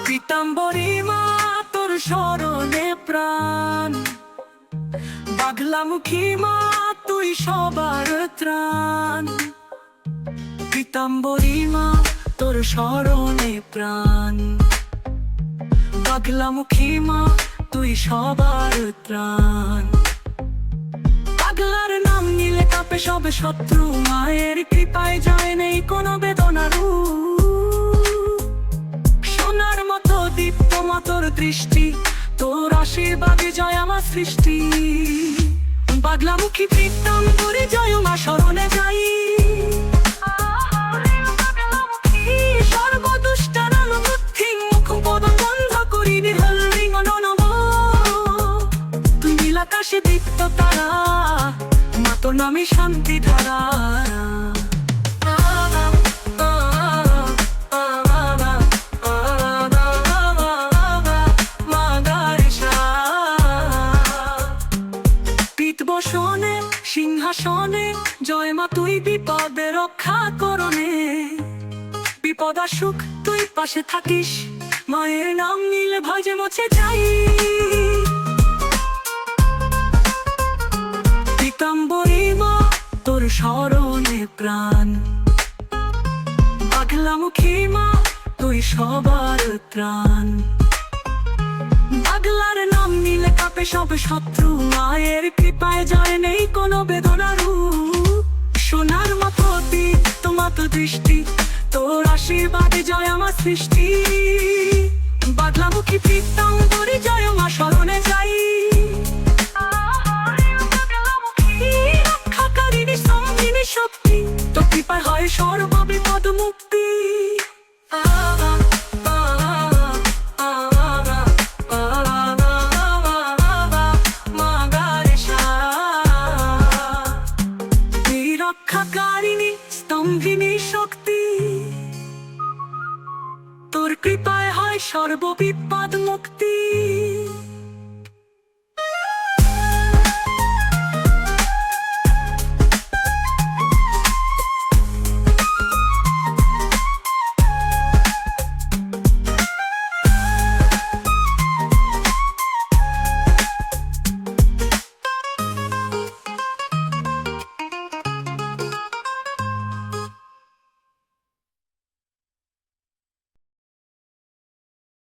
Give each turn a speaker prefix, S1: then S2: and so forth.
S1: পীতাম্বরী মা তোর শরণে প্রাণ, বাগলামুখী মা তুই সবার ত্রাণ। পীতাম্বরী মা তোর শরণে প্রাণ, বাগলামুখী মা তুই সবার ত্রাণ। পাগলার নাম নিলে কাঁপে সবে শত্রু, মায়ের কৃপায় যায় নেই কোনো বেদনার সোনার মতো দীপ্ত মা তোর দৃষ্টি, তোর আশীর্বাদে জয় আমার সৃষ্টি। বাগলামুখী পীতাম্বরী জয় মা শরণে যাই, আকাশে দীপ্ত তারা, মা তোর নামে শান্তি ধারা। পীত বসনে সিংহাসনে জয় মা তুই বিপদে রক্ষা করনে, বিপদ আসুক তুই পাশে থাকিস, মায়ের নাম নিলে ভয় যে মুছে যাই। পীতাম্বরী মা তোর শরণে প্রাণ, বাগলামুখী মা তুই সবার ত্রাণ। বাগলার নাম নিলে কাঁপে সব শত্রু, মায়ের কৃপায় জয় নেই কোনো বেদনার সোনার মতো দীপ্ত মতো দৃষ্টি, তোর আশীর্বাদে জয় আমার সৃষ্টি। বাগলামুখী পীতাম্বরী জয় মা শরণে যাই, শক্তি তো কৃপায় হয় সর্ববিপদ মুক্তি। রক্ষাকারিণী স্তম্ভিনী শক্তি, তোর কৃপায় হয় সর্ববিপদ মুক্তি।